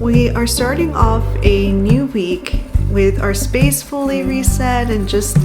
We are starting off a new week with our space fully reset and just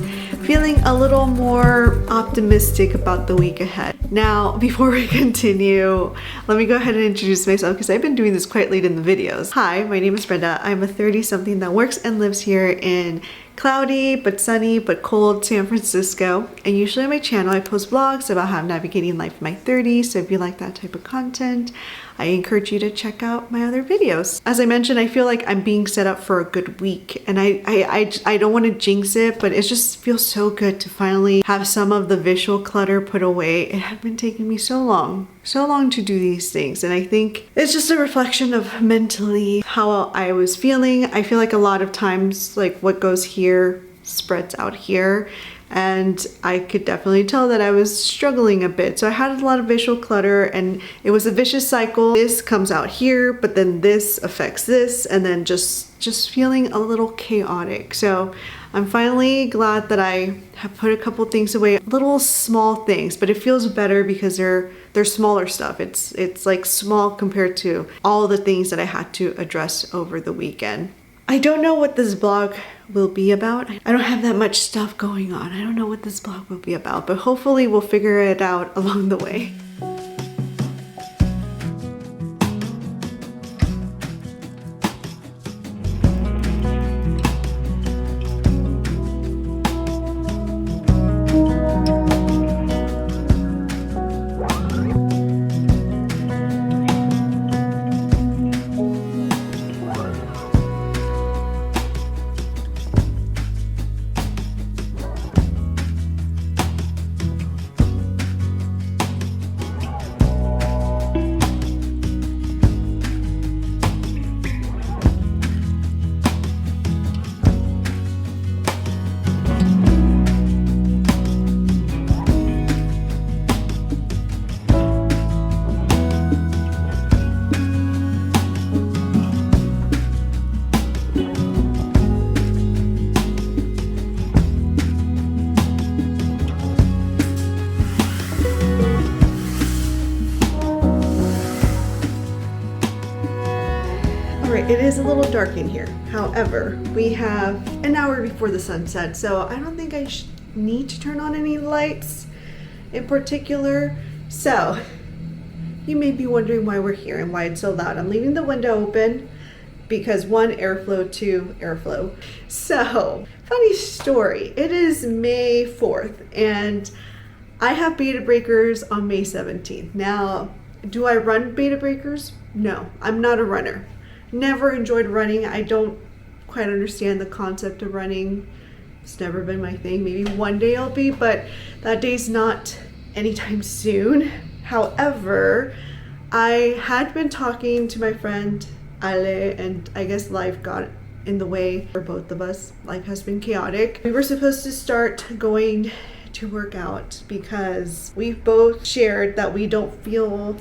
feeling a little more optimistic about the week ahead. Now, before we continue, let me go ahead and introduce myself because I've been doing this quite late in the videos. Hi, my name is Brenda. I'm a 30-something that works and lives here in cloudy but sunny but cold San Francisco. And usually on my channel I post vlogs about how I'm navigating life in my 30s, so if you like that type of content, I encourage you to check out my other videos. As I mentioned, I feel like I'm being set up for a good week, and I don't want to jinx it, but it just feels so good to finally have some of the visual clutter put away. It had been taking me so long to do these things, and I think it's just a reflection of mentally how I was feeling. I feel like a lot of times, like, what goes here spreads out here, and I could definitely tell that I was struggling a bit. So I had a lot of visual clutter, and it was a vicious cycle. This comes out here, but then this affects this, and then just feeling a little chaotic. So I'm finally glad that I have put a couple things away, little small things, but it feels better because they're smaller stuff. It's like small compared to all the things that I had to address over the weekend. I don't know what this blog will be about. I don't have that much stuff going on. I don't know what this blog will be about, but hopefully we'll figure it out along the way. It is a little dark in here. However, we have an hour before the sunset, so I don't think I need to turn on any lights in particular. So you may be wondering why we're here and why it's so loud. I'm leaving the window open because one, airflow, two, airflow. So, funny story. It is May 4th and I have beta breakers on May 17th. Now, do I run beta breakers? No, I'm not a runner. Never enjoyed running. I don't quite understand the concept of running. It's never been my thing. Maybe one day I'll be, but that day's not anytime soon. However, I had been talking to my friend Ale, and I guess life got in the way for both of us. Life has been chaotic. We were supposed to start going to work out because we both shared that we don't feel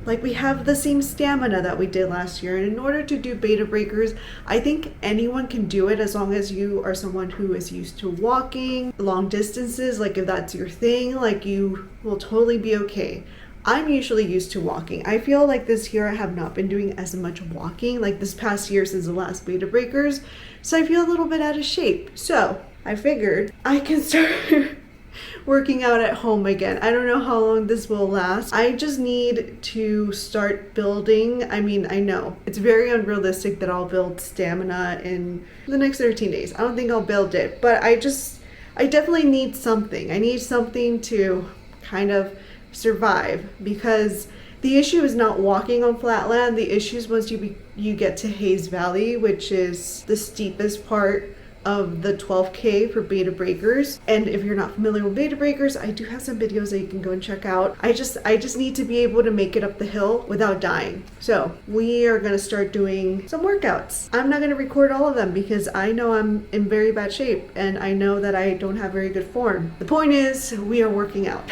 like we have the same stamina that we did last year. And in order to do beta breakers, I think anyone can do it as long as you are someone who is used to walking long distances. Like, if that's your thing, like, you will totally be okay. I'm usually used to walking. I feel like this year I have not been doing as much walking, like this past year since the last beta breakers. So I feel a little bit out of shape. So I figured I can start working out at home again. I don't know how long this will last. I just need to start building. I mean, I know it's very unrealistic that I'll build stamina in the next 13 days. I don't think I'll build it, but I definitely need something. I need something to kind of survive, because the issue is not walking on flat land. The issue is once you get to Hayes Valley, which is the steepest part of the 12K for beta breakers. And if you're not familiar with beta breakers, I do have some videos that you can go and check out. I just need to be able to make it up the hill without dying. So we are gonna start doing some workouts. I'm not gonna record all of them because I know I'm in very bad shape and I know that I don't have very good form. The point is, we are working out.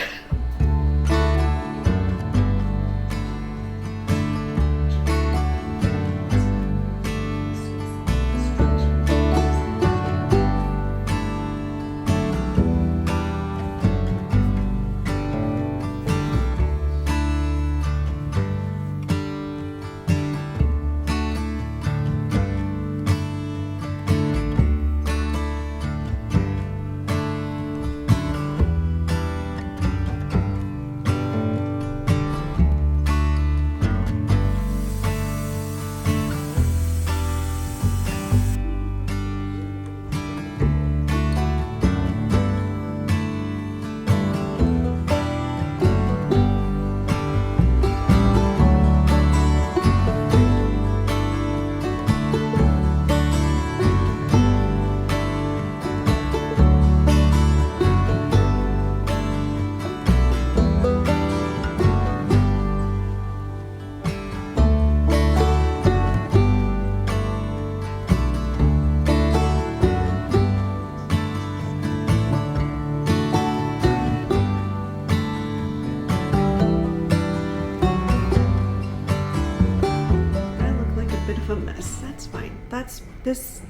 this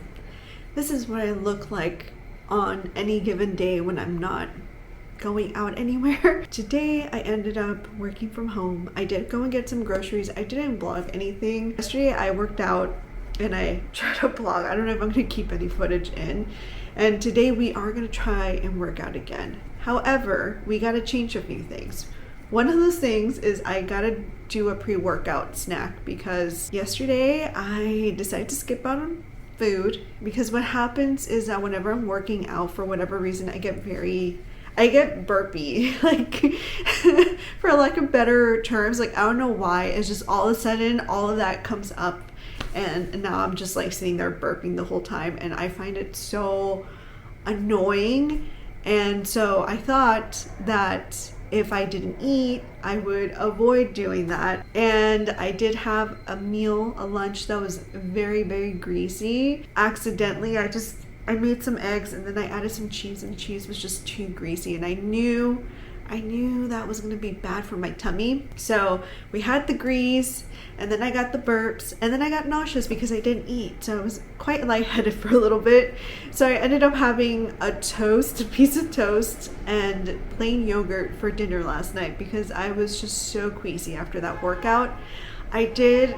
is what I look like on any given day when I'm not going out anywhere. Today I ended up working from home. I did go and get some groceries. I didn't vlog anything. Yesterday I worked out and I tried to vlog. I don't know if I'm gonna keep any footage in. And today we are gonna try and work out again. However, we gotta change a few things. One of those things is I gotta do a pre-workout snack because yesterday I decided to skip out on food because what happens is that whenever I'm working out, for whatever reason, I get burpy, like for lack of better terms. Like, I don't know why, it's just all of a sudden all of that comes up and now I'm just like sitting there burping the whole time and I find it so annoying. And so I thought that if I didn't eat, I would avoid doing that. And I did have a lunch that was very, very greasy. Accidentally, I made some eggs and then I added some cheese and the cheese was just too greasy. And I knew that was gonna be bad for my tummy. So we had the grease and then I got the burps and then I got nauseous because I didn't eat. So I was quite lightheaded for a little bit. So I ended up having a piece of toast and plain yogurt for dinner last night because I was just so queasy after that workout. I did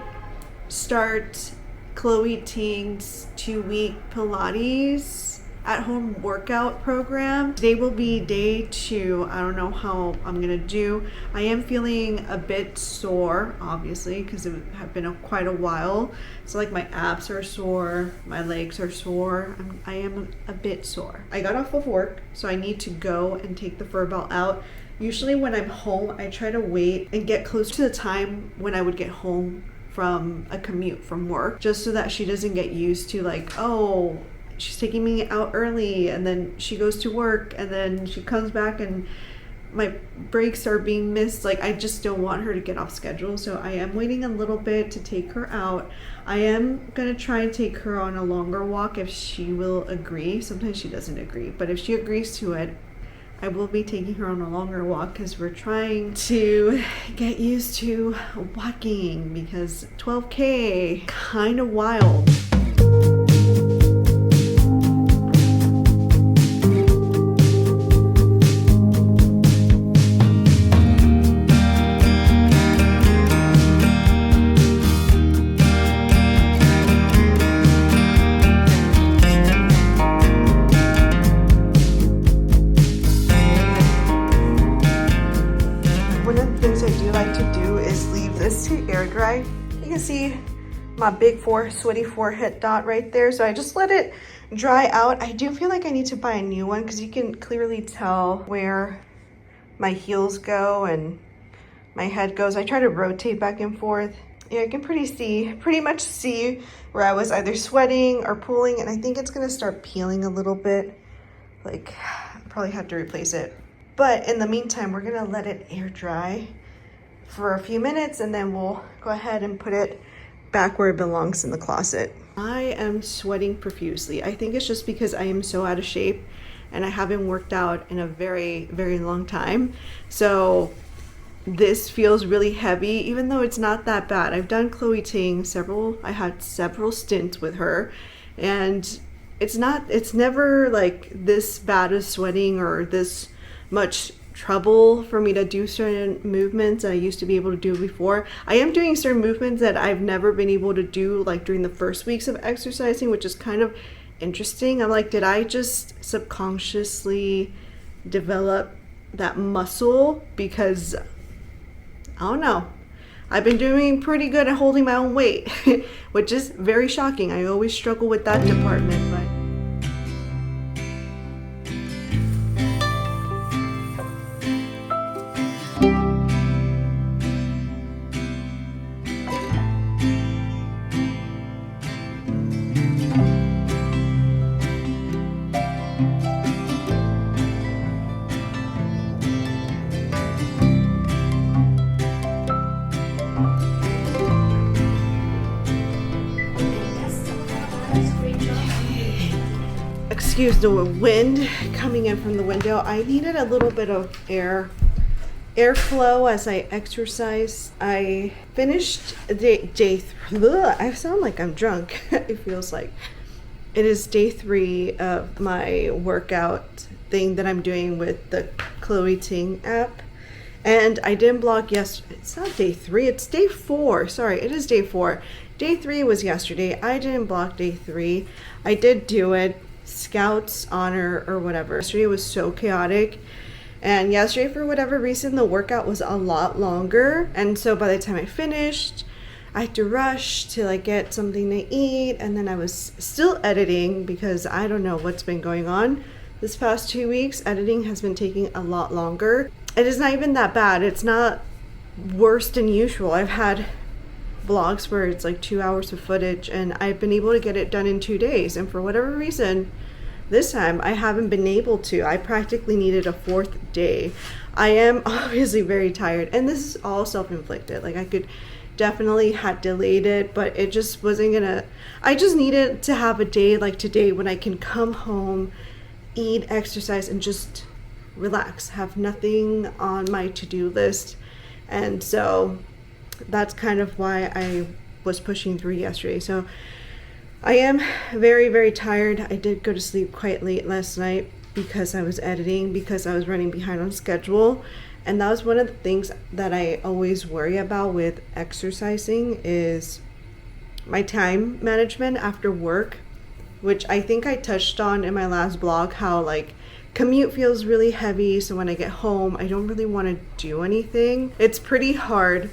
start Chloe Ting's 2-week Pilates at home workout program. Today will be day 2. I don't know how I'm gonna do. I am feeling a bit sore, obviously, because it have been quite a while. So like my abs are sore, my legs are sore. I am a bit sore. I got off of work, so I need to go and take the fur ball out. Usually when I'm home, I try to wait and get close to the time when I would get home from a commute from work, just so that she doesn't get used to like, oh, she's taking me out early and then she goes to work and then she comes back and my breaks are being missed. Like, I just don't want her to get off schedule. So I am waiting a little bit to take her out. I am gonna try and take her on a longer walk if she will agree. Sometimes she doesn't agree, but if she agrees to it, I will be taking her on a longer walk because we're trying to get used to walking because 12K, kind of wild. Air dry. You can see my big sweaty forehead dot right there. So I just let it dry out. I do feel like I need to buy a new one because you can clearly tell where my heels go and my head goes. I try to rotate back and forth. Yeah, I can pretty much see where I was either sweating or pooling, and I think it's gonna start peeling a little bit. Like, I probably have to replace it. But in the meantime, we're gonna let it air dry for a few minutes and then we'll go ahead and put it back where it belongs in the closet. I am sweating profusely. I think it's just because I am so out of shape and I haven't worked out in a very, very long time. So this feels really heavy, even though it's not that bad. I've done Chloe Ting I had several stints with her, and it's never like this bad of sweating or this much trouble for me to do certain movements that I used to be able to do before. I am doing certain movements that I've never been able to do like during the first weeks of exercising, which is kind of interesting. I'm like, did I just subconsciously develop that muscle? Because I don't know. I've been doing pretty good at holding my own weight, which is very shocking. I always struggle with that department, but excuse the wind coming in from the window. I needed a little bit of airflow as I exercise. I finished day I sound like I'm drunk. It feels like It is day 3 of my workout thing that I'm doing with the Chloe Ting app. And I didn't blog yesterday. It's not day 3, it's day 4. Sorry, it is day 4. Day 3 was yesterday. I didn't blog day 3. I did do it. Scouts honor or whatever. Yesterday was so chaotic. And yesterday, for whatever reason, the workout was a lot longer. And so by the time I finished, I had to rush to like get something to eat. And then I was still editing because I don't know what's been going on. This past 2 weeks, editing has been taking a lot longer. It is not even that bad. It's not worse than usual. I've had vlogs where it's like 2 hours of footage and I've been able to get it done in 2 days. And for whatever reason, this time I haven't been able to. I practically needed a 4th day. I am obviously very tired, and this is all self-inflicted. Like, I could definitely had delayed it, but it just wasn't gonna. I just needed to have a day like today when I can come home, eat, exercise, and just relax, have nothing on my to-do list. And so that's kind of why I was pushing through yesterday. So I am very, very tired. I did go to sleep quite late last night because I was editing, because I was running behind on schedule. And that was one of the things that I always worry about with exercising is my time management after work, which I think I touched on in my last blog, how like commute feels really heavy. So when I get home, I don't really want to do anything. It's pretty hard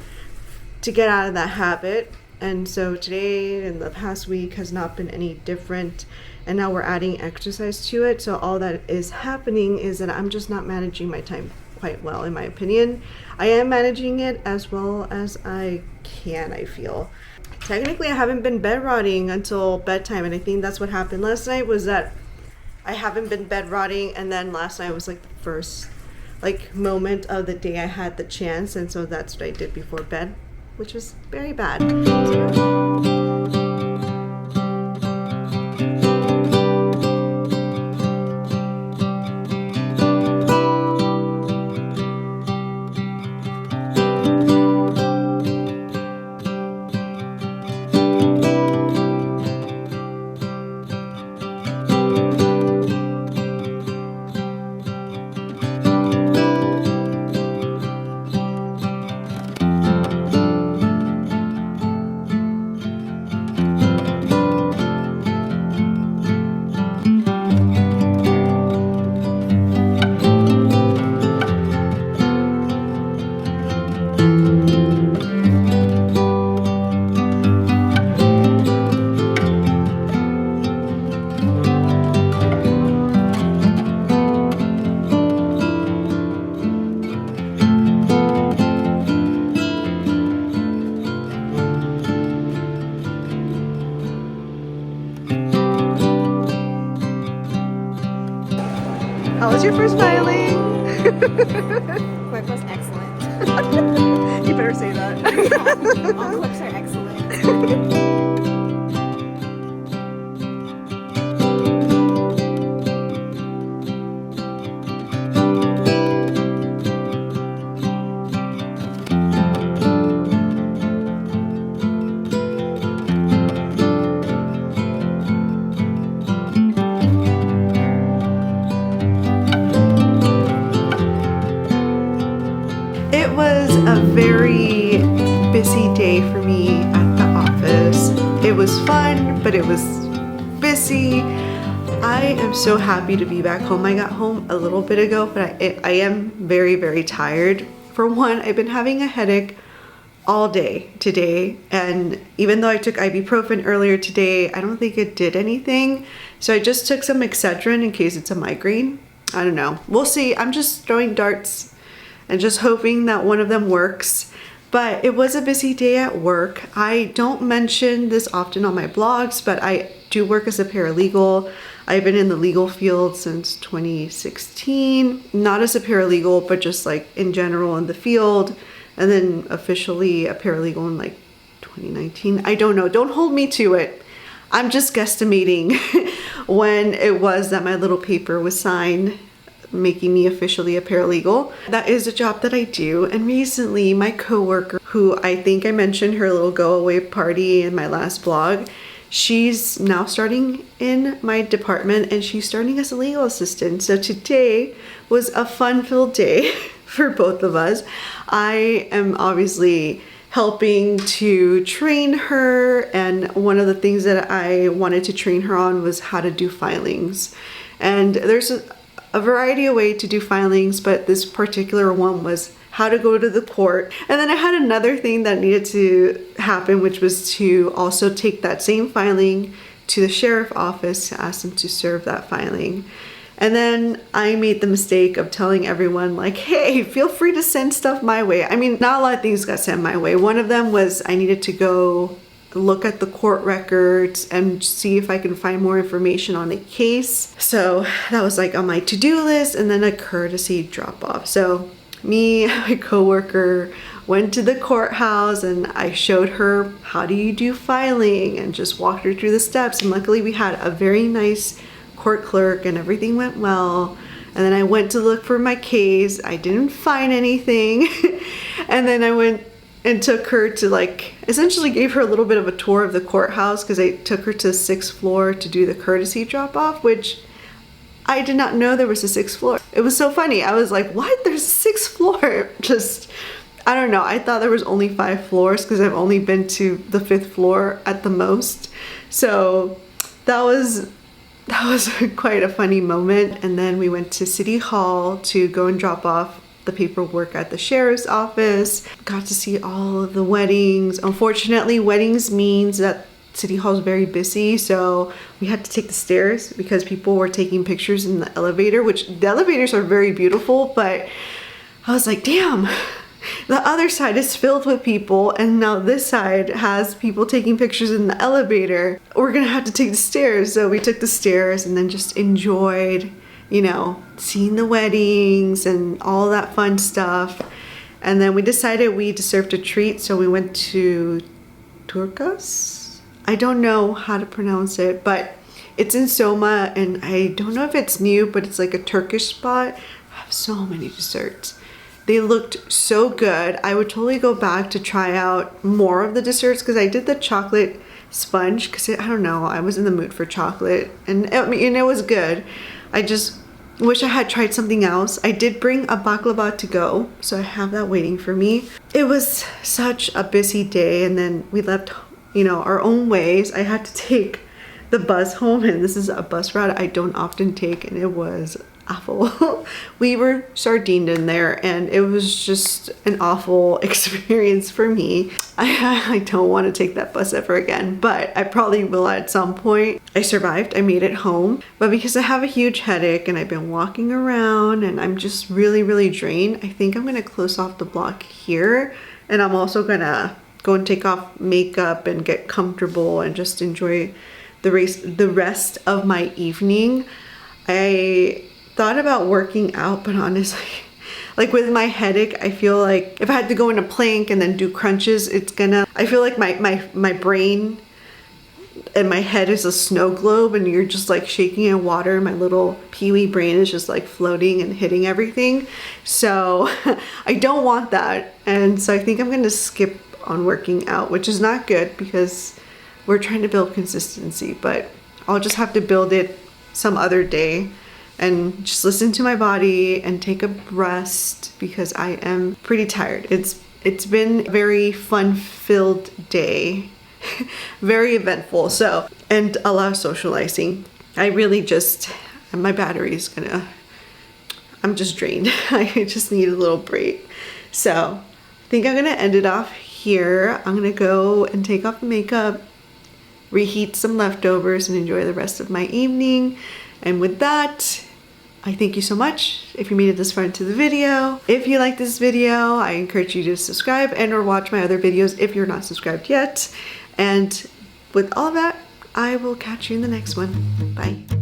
to get out of that habit. And so today and the past week has not been any different. And now we're adding exercise to it. So all that is happening is that I'm just not managing my time quite well, in my opinion. I am managing it as well as I can, I feel. Technically, I haven't been bed rotting until bedtime. And I think that's what happened last night, was that I haven't been bed rotting. And then last night was like the first like moment of the day I had the chance. And so that's what I did before bed, which was very bad. How was your first filing? Clip was excellent. You better say that. All clips are excellent. It was a very busy day for me at the office. It was fun, but it was busy. I am so happy to be back home. I got home a little bit ago, but I am very, very tired. For one, I've been having a headache all day today, and even though I took ibuprofen earlier today, I don't think it did anything. So I just took some Excedrin in case it's a migraine. I don't know. We'll see. I'm just throwing darts and just hoping that one of them works. But it was a busy day at work. I don't mention this often on my blogs, but I do work as a paralegal. I've been in the legal field since 2016, not as a paralegal, but just like in general in the field, and then officially a paralegal in like 2019. I don't know, don't hold me to it. I'm just guesstimating when it was that my little paper was signed, making me officially a paralegal. That is a job that I do. And recently my coworker, who I think I mentioned her little go away party in my last blog, she's now starting in my department and she's starting as a legal assistant. So today was a fun-filled day for both of us. I am obviously helping to train her, and one of the things that I wanted to train her on was how to do filings. And there's a variety of ways to do filings, but this particular one was how to go to the court. And then I had another thing that needed to happen, which was to also take that same filing to the sheriff's office to ask them to serve that filing. And then I made the mistake of telling everyone like, hey, feel free to send stuff my way. I mean, not a lot of things got sent my way. One of them was I needed to go look at the court records and see if I can find more information on a case. So that was like on my to-do list, and then a courtesy drop off. So me and my coworker went to the courthouse and I showed her how do you do filing and just walked her through the steps. And luckily we had a very nice court clerk and everything went well. And then I went to look for my case. I didn't find anything. And then I went and took her to, like, essentially gave her a little bit of a tour of the courthouse, because I took her to the 6th floor to do the courtesy drop off, which I did not know there was a 6th floor. It was so funny. I was like, what? There's a 6th floor? Just, I don't know. I thought there was only 5 floors because I've only been to the 5th floor at the most. So that was quite a funny moment. And then we went to City Hall to go and drop off the paperwork at the sheriff's office. Got to see all of the weddings. Unfortunately, weddings means that City Hall is very busy, so we had to take the stairs because people were taking pictures in the elevator, which the elevators are very beautiful, but I was like, damn, the other side is filled with people and now this side has people taking pictures in the elevator. We're gonna have to take the stairs. So we took the stairs and then just enjoyed, you know, seeing the weddings and all that fun stuff. And then we decided we deserved a treat, so we went to Turcos. I don't know how to pronounce it, but it's in Soma, and I don't know if it's new, but it's like a Turkish spot. I have so many desserts. They looked so good. I would totally go back to try out more of the desserts, because I did the chocolate sponge because I don't know, I was in the mood for chocolate, and it was good. I just wish I had tried something else. I did bring a baklava to go, so I have that waiting for me. It was such a busy day, and then we left, you know, our own ways. I had to take the bus home, and this is a bus route I don't often take, and it was awful. We were sardined in there, and it was just an awful experience for me. I don't want to take that bus ever again, but I probably will at some point. I survived. I made it home, but because I have a huge headache and I've been walking around and I'm just really drained, I think I'm gonna close off the vlog here, and I'm also gonna go and take off makeup and get comfortable and just enjoy the rest of my evening. I thought about working out, but honestly, like with my headache, I feel like if I had to go in a plank and then do crunches, I feel like my brain and my head is a snow globe, and you're just like shaking in water. My little peewee brain is just like floating and hitting everything. So I don't want that. And so I think I'm gonna skip on working out, which is not good because we're trying to build consistency, but I'll just have to build it some other day and just listen to my body and take a rest because I am pretty tired. It's been a very fun-filled day, very eventful, so, and a lot of socializing. I really just, my battery's I'm just drained. I just need a little break. So I think I'm gonna end it off here. I'm gonna go and take off the makeup, reheat some leftovers, and enjoy the rest of my evening. And with that, I thank you so much if you made it this far into the video. If you like this video, I encourage you to subscribe and or watch my other videos if you're not subscribed yet. And with all of that, I will catch you in the next one. Bye.